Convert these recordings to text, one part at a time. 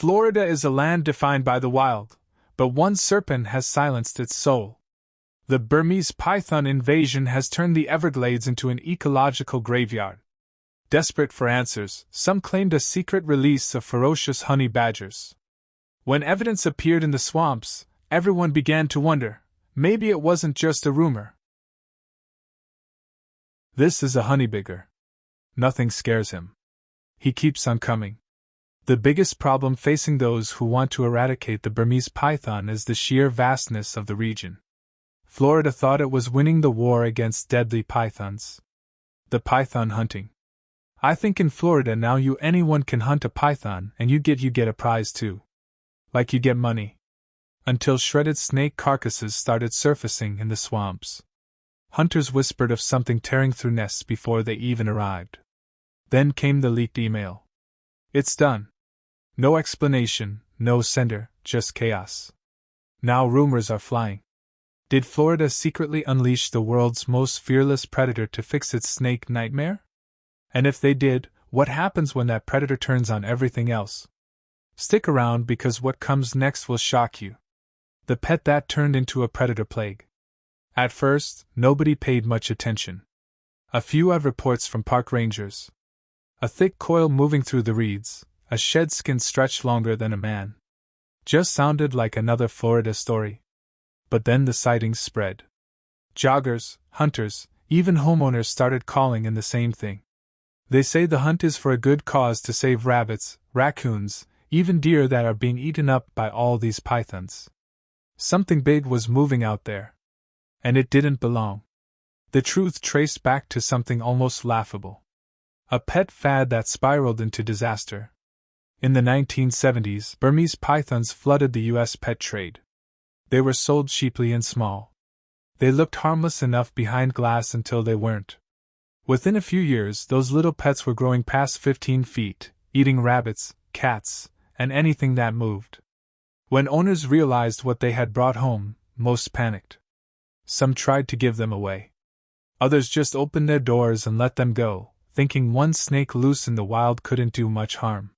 Florida is a land defined by the wild, but one serpent has silenced its soul. The Burmese python invasion has turned the Everglades into an ecological graveyard. Desperate for answers, some claimed a secret release of ferocious honey badgers. When evidence appeared in the swamps, everyone began to wonder, maybe it wasn't just a rumor. This is a honeybigger. Nothing scares him. He keeps on coming. The biggest problem facing those who want to eradicate the Burmese python is the sheer vastness of the region. Florida thought it was winning the war against deadly pythons. The python hunting. I think in Florida now anyone can hunt a python and you get a prize too. Like you get money. Until shredded snake carcasses started surfacing in the swamps. Hunters whispered of something tearing through nests before they even arrived. Then came the leaked email. It's done. No explanation, no sender, just chaos. Now rumors are flying. Did Florida secretly unleash the world's most fearless predator to fix its snake nightmare? And if they did, what happens when that predator turns on everything else? Stick around because what comes next will shock you. The pet that turned into a predator plague. At first, nobody paid much attention. A few odd reports from park rangers. A thick coil moving through the reeds, a shed skin stretched longer than a man. Just sounded like another Florida story. But then the sightings spread. Joggers, hunters, even homeowners started calling in the same thing. They say the hunt is for a good cause to save rabbits, raccoons, even deer that are being eaten up by all these pythons. Something big was moving out there. And it didn't belong. The truth traced back to something almost laughable. A pet fad that spiraled into disaster. In the 1970s, Burmese pythons flooded the U.S. pet trade. They were sold cheaply and small. They looked harmless enough behind glass until they weren't. Within a few years, those little pets were growing past 15 feet, eating rabbits, cats, and anything that moved. When owners realized what they had brought home, most panicked. Some tried to give them away. Others just opened their doors and let them go, thinking one snake loose in the wild couldn't do much harm.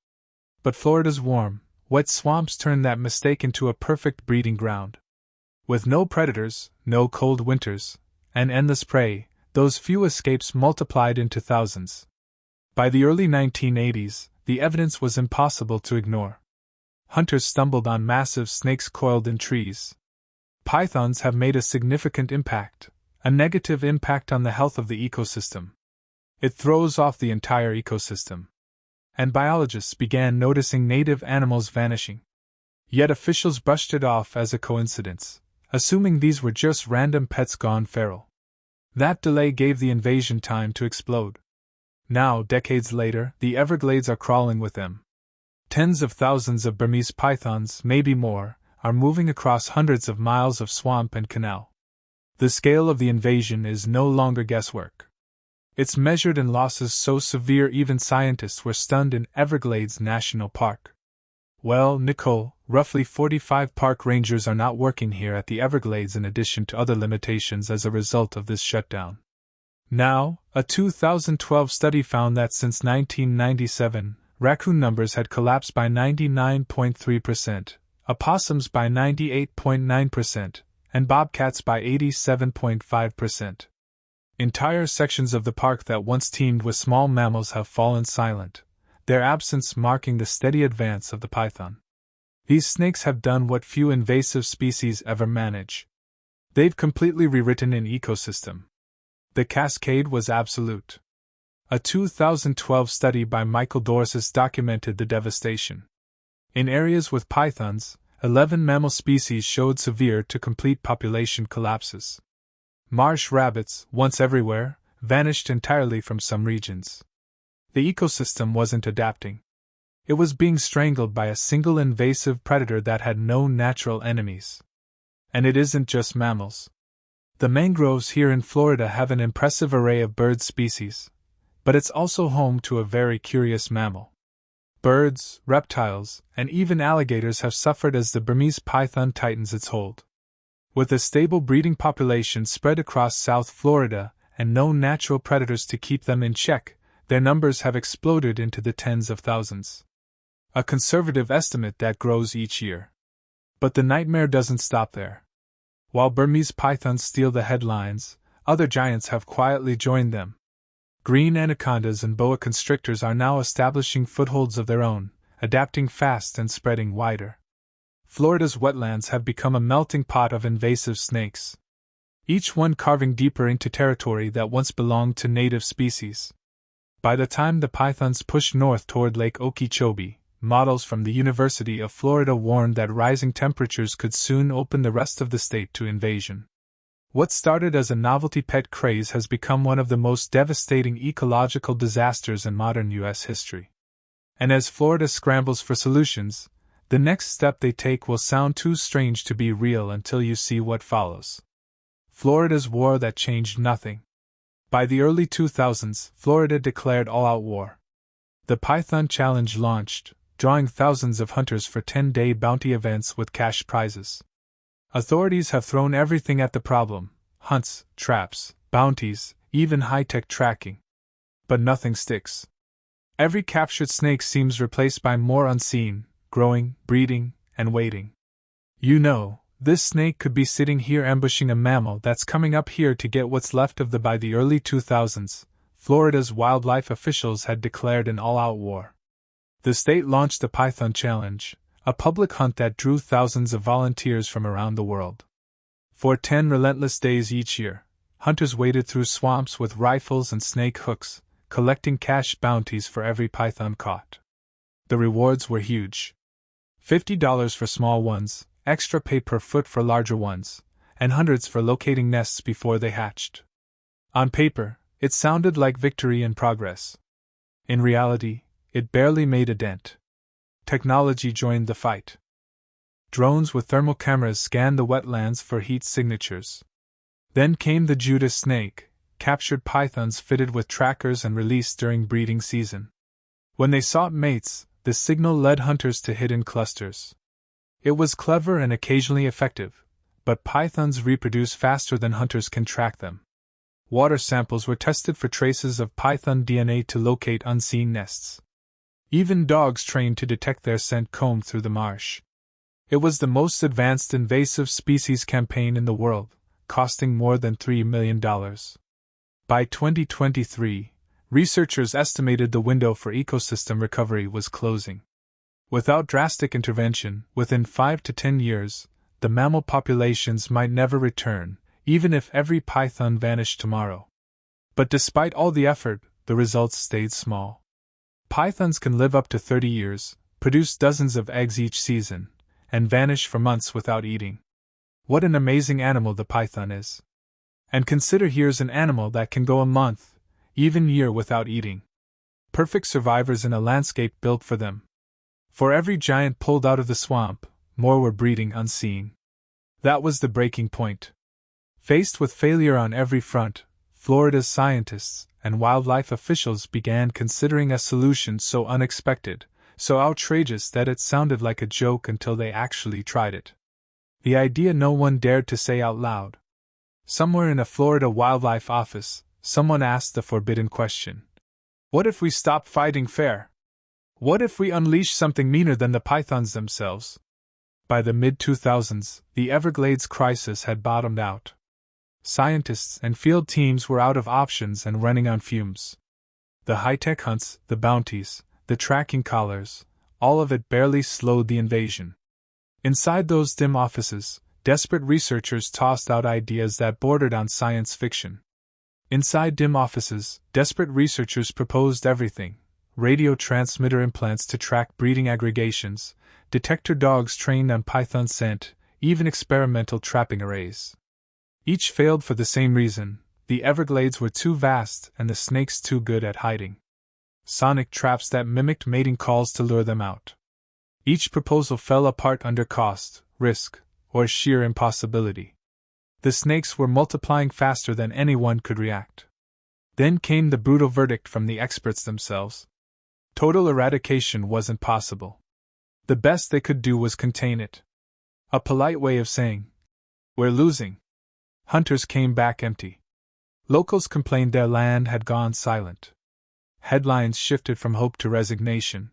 But Florida's warm, wet swamps turned that mistake into a perfect breeding ground. With no predators, no cold winters, and endless prey, those few escapes multiplied into thousands. By the early 1980s, the evidence was impossible to ignore. Hunters stumbled on massive snakes coiled in trees. Pythons have made a significant impact, a negative impact on the health of the ecosystem. It throws off the entire ecosystem. And biologists began noticing native animals vanishing. Yet officials brushed it off as a coincidence, assuming these were just random pets gone feral. That delay gave the invasion time to explode. Now, decades later, the Everglades are crawling with them. Tens of thousands of Burmese pythons, maybe more, are moving across hundreds of miles of swamp and canal. The scale of the invasion is no longer guesswork. It's measured in losses so severe even scientists were stunned in Everglades National Park. Well, Nicole, roughly 45 park rangers are not working here at the Everglades in addition to other limitations as a result of this shutdown. Now, a 2012 study found that since 1997, raccoon numbers had collapsed by 99.3%, opossums by 98.9%, and bobcats by 87.5%. Entire sections of the park that once teemed with small mammals have fallen silent, their absence marking the steady advance of the python. These snakes have done what few invasive species ever manage. They've completely rewritten an ecosystem. The cascade was absolute. A 2012 study by Michael Dorsis documented the devastation. In areas with pythons, 11 mammal species showed severe to complete population collapses. Marsh rabbits, once everywhere, vanished entirely from some regions. The ecosystem wasn't adapting. It was being strangled by a single invasive predator that had no natural enemies. And it isn't just mammals. The mangroves here in Florida have an impressive array of bird species, but it's also home to a very curious mammal. Birds, reptiles, and even alligators have suffered as the Burmese python tightens its hold. With a stable breeding population spread across South Florida and no natural predators to keep them in check, their numbers have exploded into the tens of thousands. a conservative estimate that grows each year. But the nightmare doesn't stop there. While Burmese pythons steal the headlines, other giants have quietly joined them. Green anacondas and boa constrictors are now establishing footholds of their own, adapting fast and spreading wider. Florida's wetlands have become a melting pot of invasive snakes, each one carving deeper into territory that once belonged to native species. By the time the pythons pushed north toward Lake Okeechobee, models from the University of Florida warned that rising temperatures could soon open the rest of the state to invasion. What started as a novelty pet craze has become one of the most devastating ecological disasters in modern U.S. history. And as Florida scrambles for solutions, the next step they take will sound too strange to be real until you see what follows. Florida's war that changed nothing. By the early 2000s, Florida declared all-out war. The Python Challenge launched, drawing thousands of hunters for 10-day bounty events with cash prizes. Authorities have thrown everything at the problem: hunts, traps, bounties, even high-tech tracking. But nothing sticks. Every captured snake seems replaced by more unseen, growing, breeding, and waiting. This snake could be sitting here ambushing a mammal that's coming up here to get what's left of the. By the early 2000s, Florida's wildlife officials had declared an all-out war. The state launched the Python Challenge, a public hunt that drew thousands of volunteers from around the world. For 10 relentless days each year, hunters waded through swamps with rifles and snake hooks, collecting cash bounties for every python caught. The rewards were huge. $50 for small ones, extra pay per foot for larger ones, and hundreds for locating nests before they hatched. On paper, it sounded like victory and progress. In reality, it barely made a dent. Technology joined the fight. Drones with thermal cameras scanned the wetlands for heat signatures. Then came the Judas snake, captured pythons fitted with trackers and released during breeding season. When they sought mates, the signal led hunters to hidden clusters. It was clever and occasionally effective, but pythons reproduce faster than hunters can track them. Water samples were tested for traces of python DNA to locate unseen nests. Even dogs trained to detect their scent combed through the marsh. It was the most advanced invasive species campaign in the world, costing more than $3 million. By 2023, researchers estimated the window for ecosystem recovery was closing. Without drastic intervention, within 5 to 10 years, the mammal populations might never return, even if every python vanished tomorrow. But despite all the effort, the results stayed small. Pythons can live up to 30 years, produce dozens of eggs each season, and vanish for months without eating. What an amazing animal the python is. And consider here's an animal that can go a month, even year without eating. Perfect survivors in a landscape built for them. For every giant pulled out of the swamp, more were breeding unseen. That was the breaking point. Faced with failure on every front, Florida's scientists and wildlife officials began considering a solution so unexpected, so outrageous that it sounded like a joke until they actually tried it. The idea no one dared to say out loud. Somewhere in a Florida wildlife office, someone asked the forbidden question. What if we stop fighting fair? What if we unleash something meaner than the pythons themselves? By the mid-2000s, the Everglades crisis had bottomed out. Scientists and field teams were out of options and running on fumes. The high-tech hunts, the bounties, the tracking collars, all of it barely slowed the invasion. Inside those dim offices, desperate researchers tossed out ideas that bordered on science fiction. Inside dim offices, desperate researchers proposed everything: radio transmitter implants to track breeding aggregations, detector dogs trained on python scent, even experimental trapping arrays. Each failed for the same reason: the Everglades were too vast and the snakes too good at hiding. Sonic traps that mimicked mating calls to lure them out. Each proposal fell apart under cost, risk, or sheer impossibility. The snakes were multiplying faster than anyone could react. Then came the brutal verdict from the experts themselves. Total eradication wasn't possible. The best they could do was contain it. A polite way of saying, "We're losing." Hunters came back empty. Locals complained their land had gone silent. Headlines shifted from hope to resignation.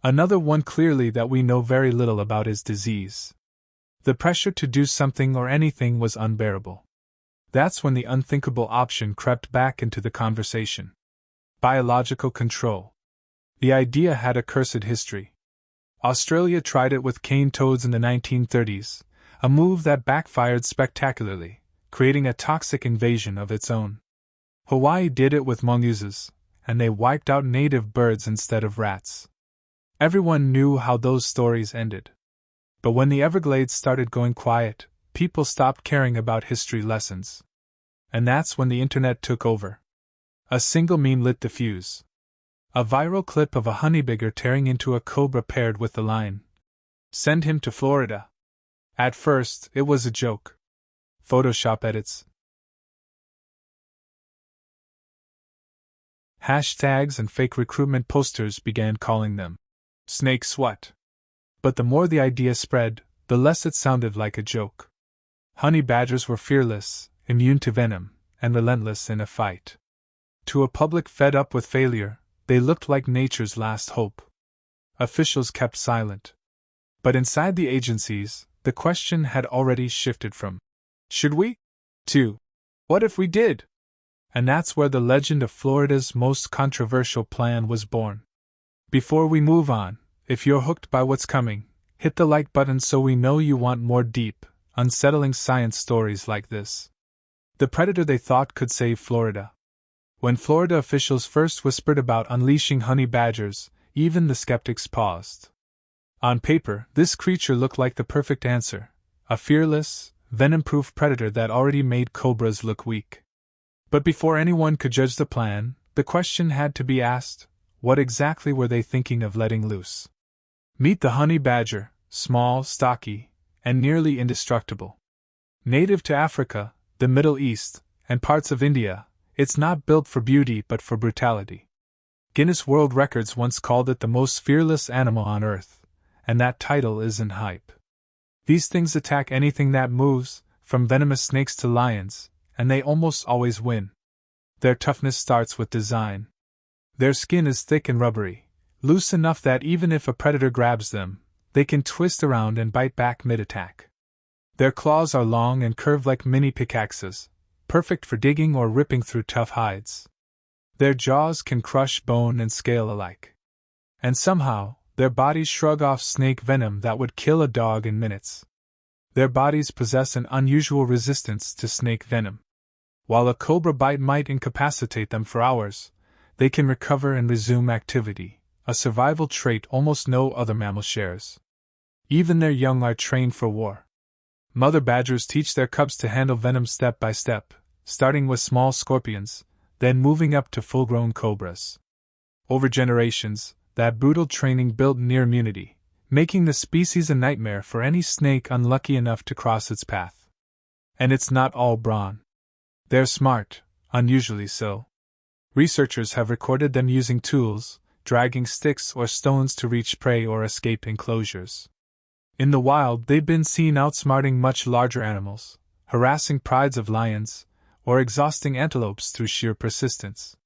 Another one clearly that we know very little about is disease. The pressure to do something or anything was unbearable. That's when the unthinkable option crept back into the conversation. Biological control. The idea had a cursed history. Australia tried it with cane toads in the 1930s, a move that backfired spectacularly, creating a toxic invasion of its own. Hawaii did it with mongooses, and they wiped out native birds instead of rats. Everyone knew how those stories ended. But when the Everglades started going quiet, people stopped caring about history lessons. And that's when the internet took over. A single meme lit the fuse. A viral clip of a honeybigger tearing into a cobra paired with the line, "Send him to Florida." At first, it was a joke. Photoshop edits. Hashtags and fake recruitment posters began calling them snake swat. But the more the idea spread, the less it sounded like a joke. Honey badgers were fearless, immune to venom, and relentless in a fight. To a public fed up with failure, they looked like nature's last hope. Officials kept silent. But inside the agencies, the question had already shifted from, "Should we?" to, "What if we did?" And that's where the legend of Florida's most controversial plan was born. Before we move on, if you're hooked by what's coming, hit the like button so we know you want more deep, unsettling science stories like this. The predator they thought could save Florida. When Florida officials first whispered about unleashing honey badgers, even the skeptics paused. On paper, this creature looked like the perfect answer, a fearless, venom-proof predator that already made cobras look weak. But before anyone could judge the plan, the question had to be asked, what exactly were they thinking of letting loose? Meet the honey badger, small, stocky, and nearly indestructible. Native to Africa, the Middle East, and parts of India, it's not built for beauty but for brutality. Guinness World Records once called it the most fearless animal on Earth, and that title isn't hype. These things attack anything that moves, from venomous snakes to lions, and they almost always win. Their toughness starts with design. Their skin is thick and rubbery, loose enough that even if a predator grabs them, they can twist around and bite back mid-attack. Their claws are long and curved like mini pickaxes, perfect for digging or ripping through tough hides. Their jaws can crush bone and scale alike. And somehow, their bodies shrug off snake venom that would kill a dog in minutes. Their bodies possess an unusual resistance to snake venom. While a cobra bite might incapacitate them for hours, they can recover and resume activity, a survival trait almost no other mammal shares. Even their young are trained for war. Mother badgers teach their cubs to handle venom step by step, starting with small scorpions, then moving up to full-grown cobras. Over generations, that brutal training built near immunity, making the species a nightmare for any snake unlucky enough to cross its path. And it's not all brawn. They're smart, unusually so. Researchers have recorded them using tools, dragging sticks or stones to reach prey or escape enclosures. In the wild, they've been seen outsmarting much larger animals, harassing prides of lions, or exhausting antelopes through sheer persistence.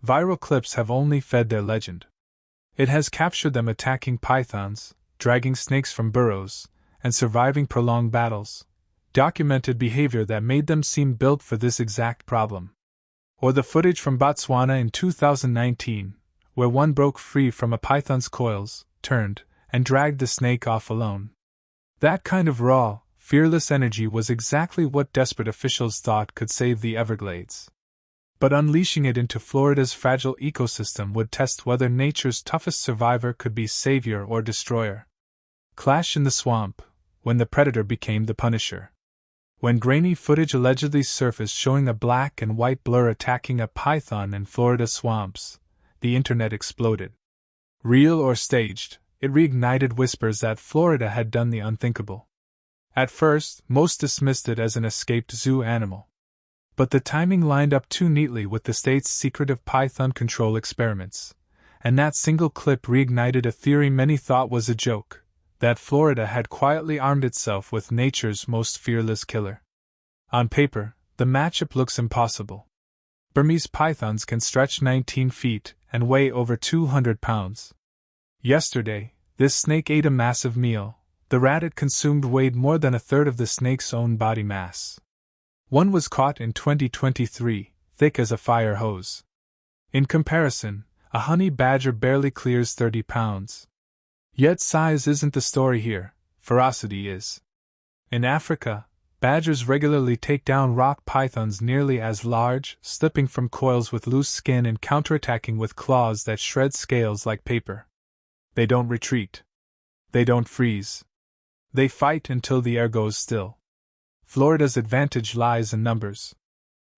Viral clips have only fed their legend. It has captured them attacking pythons, dragging snakes from burrows, and surviving prolonged battles, documented behavior that made them seem built for this exact problem. Or the footage from Botswana in 2019, where one broke free from a python's coils, turned, and dragged the snake off alone. That kind of raw, fearless energy was exactly what desperate officials thought could save the Everglades. But unleashing it into Florida's fragile ecosystem would test whether nature's toughest survivor could be savior or destroyer. Clash in the swamp, when the predator became the punisher. When grainy footage allegedly surfaced showing a black and white blur attacking a python in Florida swamps, the internet exploded. Real or staged, it reignited whispers that Florida had done the unthinkable. At first, most dismissed it as an escaped zoo animal. But the timing lined up too neatly with the state's secretive python control experiments, and that single clip reignited a theory many thought was a joke, that Florida had quietly armed itself with nature's most fearless killer. On paper, the matchup looks impossible. Burmese pythons can stretch 19 feet and weigh over 200 pounds. Yesterday, this snake ate a massive meal. The rat it consumed weighed more than a third of the snake's own body mass. One was caught in 2023, thick as a fire hose. In comparison, a honey badger barely clears 30 pounds. Yet size isn't the story here, ferocity is. In Africa, badgers regularly take down rock pythons nearly as large, slipping from coils with loose skin and counterattacking with claws that shred scales like paper. They don't retreat. They don't freeze. They fight until the air goes still. Florida's advantage lies in numbers.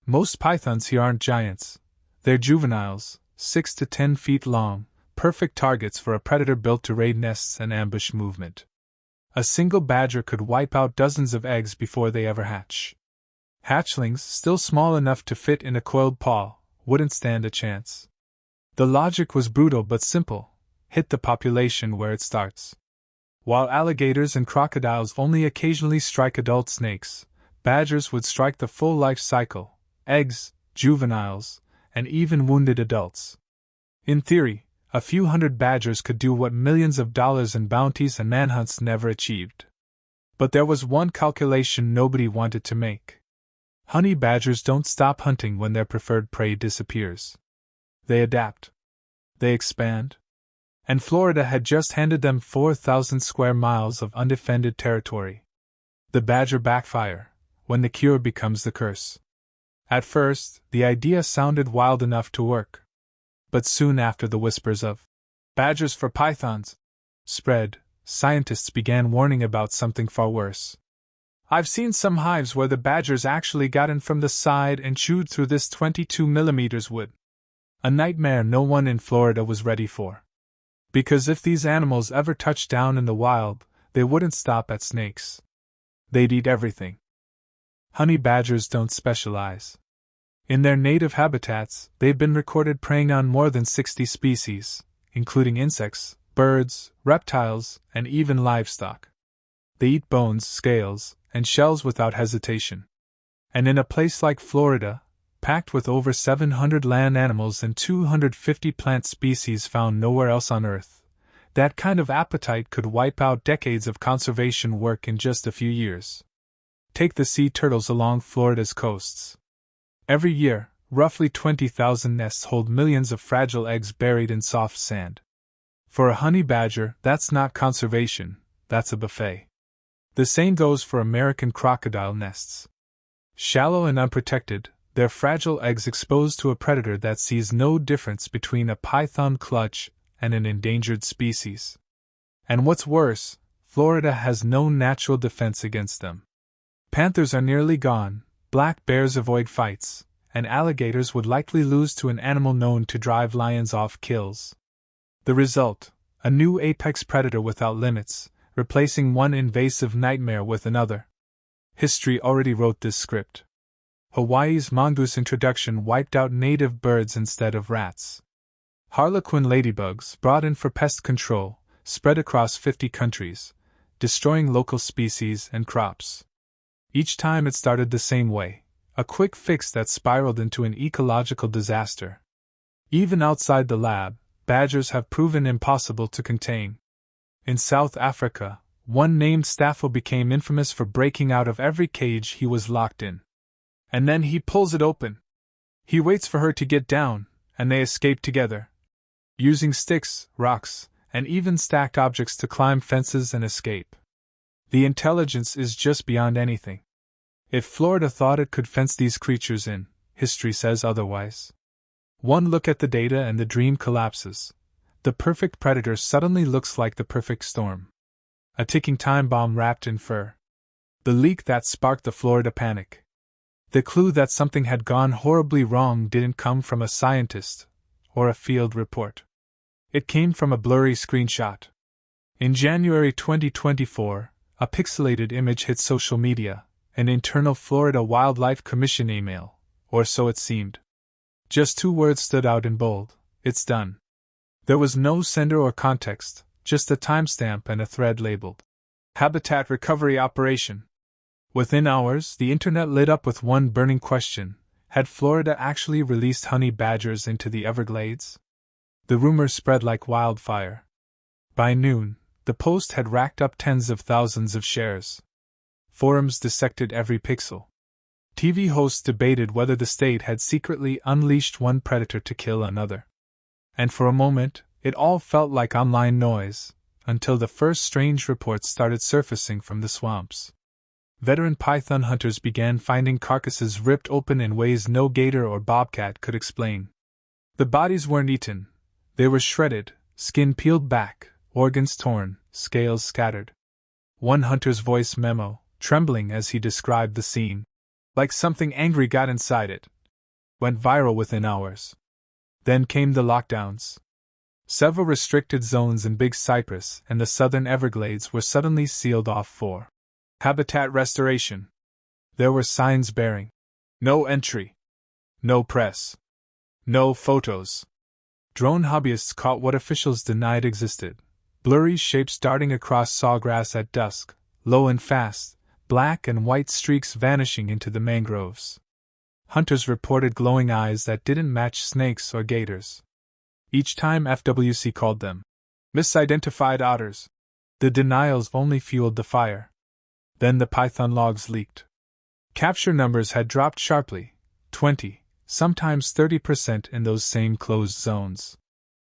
Most pythons here aren't giants. They're juveniles, 6 to 10 feet long, perfect targets for a predator built to raid nests and ambush movement. A single badger could wipe out dozens of eggs before they ever hatch. Hatchlings, still small enough to fit in a coiled paw, wouldn't stand a chance. The logic was brutal but simple: hit the population where it starts. While alligators and crocodiles only occasionally strike adult snakes, badgers would strike the full life cycle: eggs, juveniles, and even wounded adults. In theory, a few hundred badgers could do what millions of dollars in bounties and manhunts never achieved. But there was one calculation nobody wanted to make. Honey badgers don't stop hunting when their preferred prey disappears. They adapt. They expand. And Florida had just handed them 4,000 square miles of undefended territory. The badger backfire, when the cure becomes the curse. At first, the idea sounded wild enough to work. But soon after the whispers of badgers for pythons spread, scientists began warning about something far worse. I've seen some hives where the badgers actually got in from the side and chewed through this 22mm wood. A nightmare no one in Florida was ready for. Because if these animals ever touched down in the wild, they wouldn't stop at snakes. They'd eat everything. Honey badgers don't specialize. In their native habitats, they've been recorded preying on more than 60 species, including insects, birds, reptiles, and even livestock. They eat bones, scales, and shells without hesitation. And in a place like Florida, packed with over 700 land animals and 250 plant species found nowhere else on Earth, that kind of appetite could wipe out decades of conservation work in just a few years. Take the sea turtles along Florida's coasts. Every year, roughly 20,000 nests hold millions of fragile eggs buried in soft sand. For a honey badger, that's not conservation, that's a buffet. The same goes for American crocodile nests. Shallow and unprotected, their fragile eggs exposed to a predator that sees no difference between a python clutch and an endangered species. And what's worse, Florida has no natural defense against them. Panthers are nearly gone, black bears avoid fights, and alligators would likely lose to an animal known to drive lions off kills. The result: a new apex predator without limits, replacing one invasive nightmare with another. History already wrote this script. Hawaii's mongoose introduction wiped out native birds instead of rats. Harlequin ladybugs, brought in for pest control, spread across 50 countries, destroying local species and crops. Each time it started the same way, a quick fix that spiraled into an ecological disaster. Even outside the lab, badgers have proven impossible to contain. In South Africa, one named Staffel became infamous for breaking out of every cage he was locked in. And then he pulls it open. He waits for her to get down, and they escape together, using sticks, rocks, and even stacked objects to climb fences and escape. The intelligence is just beyond anything. If Florida thought it could fence these creatures in, history says otherwise. One look at the data and the dream collapses. The perfect predator suddenly looks like the perfect storm. A ticking time bomb wrapped in fur. The leak that sparked the Florida panic. The clue that something had gone horribly wrong didn't come from a scientist or a field report. It came from a blurry screenshot. In January 2024, a pixelated image hit social media, an internal Florida Wildlife Commission email, or so it seemed. Just 2 words stood out in bold: "It's done." There was no sender or context, just a timestamp and a thread labeled Habitat Recovery Operation. Within hours, the internet lit up with one burning question: had Florida actually released honey badgers into the Everglades? The rumor spread like wildfire. By noon, the Post had racked up tens of thousands of shares. Forums dissected every pixel. TV hosts debated whether the state had secretly unleashed one predator to kill another. And for a moment, it all felt like online noise, until the first strange reports started surfacing from the swamps. Veteran python hunters began finding carcasses ripped open in ways no gator or bobcat could explain. The bodies weren't eaten, they were shredded, skin peeled back, organs torn, scales scattered. One hunter's voice memo, trembling as he described the scene, like something angry got inside it, went viral within hours. Then came the lockdowns. Several restricted zones in Big Cypress and the southern Everglades were suddenly sealed off for habitat restoration. There were signs bearing no entry, no press, no photos. Drone hobbyists caught what officials denied existed: blurry shapes darting across sawgrass at dusk, low and fast, black and white streaks vanishing into the mangroves. Hunters reported glowing eyes that didn't match snakes or gators. Each time FWC called them misidentified otters, the denials only fueled the fire. Then the python logs leaked. Capture numbers had dropped sharply, 20, sometimes 30% in those same closed zones.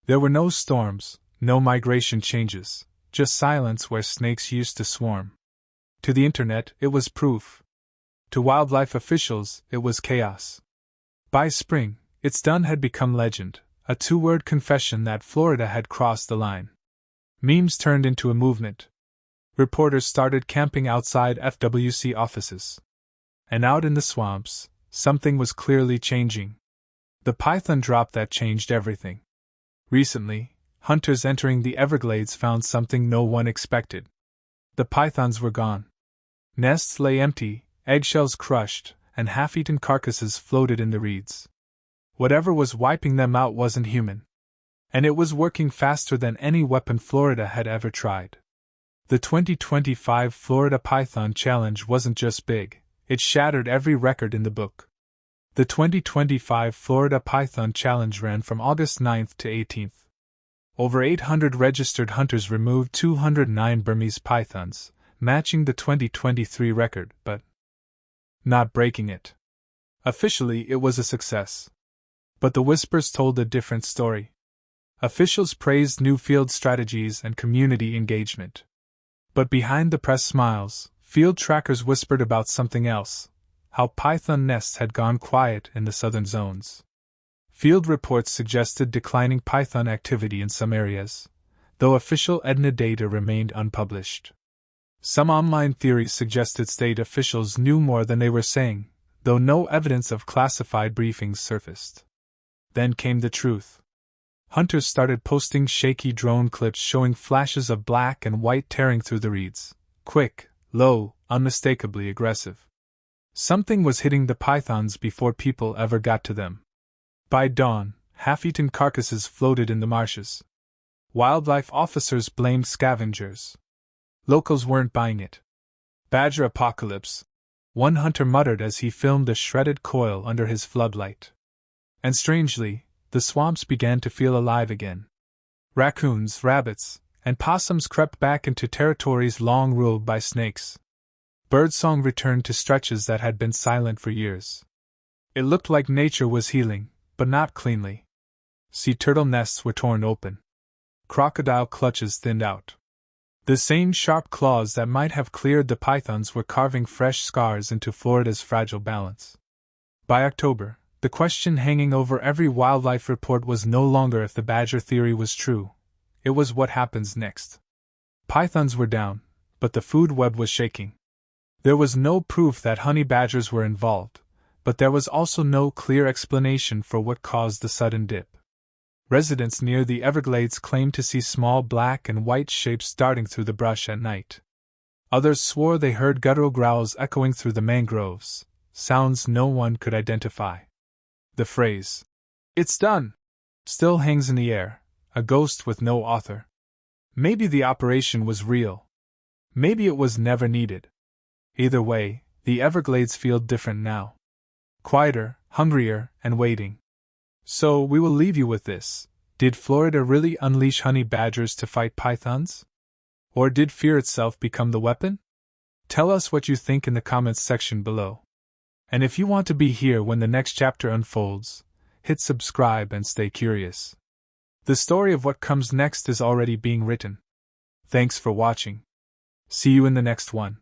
There were no storms, no migration changes, just silence where snakes used to swarm. To the internet, it was proof. To wildlife officials, it was chaos. By spring, its done had become legend, a two-word confession that Florida had crossed the line. Memes turned into a movement. Reporters started camping outside FWC offices. And out in the swamps, something was clearly changing. The python drop that changed everything. Recently, hunters entering the Everglades found something no one expected. The pythons were gone. Nests lay empty, eggshells crushed, and half-eaten carcasses floated in the reeds. Whatever was wiping them out wasn't human. And it was working faster than any weapon Florida had ever tried. The 2025 Florida Python Challenge wasn't just big, it shattered every record in the book. The 2025 Florida Python Challenge ran from August 9th to 18th. Over 800 registered hunters removed 209 Burmese pythons, matching the 2023 record, but not breaking it. Officially, it was a success. But the whispers told a different story. Officials praised new field strategies and community engagement. But behind the press smiles, field trackers whispered about something else: how python nests had gone quiet in the southern zones. Field reports suggested declining python activity in some areas, though official EDNA data remained unpublished. Some online theories suggested state officials knew more than they were saying, though no evidence of classified briefings surfaced. Then came the truth. Hunters started posting shaky drone clips showing flashes of black and white tearing through the reeds, quick, low, unmistakably aggressive. Something was hitting the pythons before people ever got to them. By dawn, half-eaten carcasses floated in the marshes. Wildlife officers blamed scavengers. Locals weren't buying it. Badger apocalypse, one hunter muttered as he filmed a shredded coil under his floodlight. And strangely, the swamps began to feel alive again. Raccoons, rabbits, and possums crept back into territories long ruled by snakes. Birdsong returned to stretches that had been silent for years. It looked like nature was healing, but not cleanly. Sea turtle nests were torn open. Crocodile clutches thinned out. The same sharp claws that might have cleared the pythons were carving fresh scars into Florida's fragile balance. By October, the question hanging over every wildlife report was no longer if the badger theory was true. It was what happens next. Pythons were down, but the food web was shaking. There was no proof that honey badgers were involved, but there was also no clear explanation for what caused the sudden dip. Residents near the Everglades claimed to see small black and white shapes darting through the brush at night. Others swore they heard guttural growls echoing through the mangroves, sounds no one could identify. The phrase, "It's done," still hangs in the air, a ghost with no author. Maybe the operation was real. Maybe it was never needed. Either way, the Everglades feel different now. Quieter, hungrier, and waiting. So we will leave you with this. Did Florida really unleash honey badgers to fight pythons? Or did fear itself become the weapon? Tell us what you think in the comments section below. And if you want to be here when the next chapter unfolds, hit subscribe and stay curious. The story of what comes next is already being written. Thanks for watching. See you in the next one.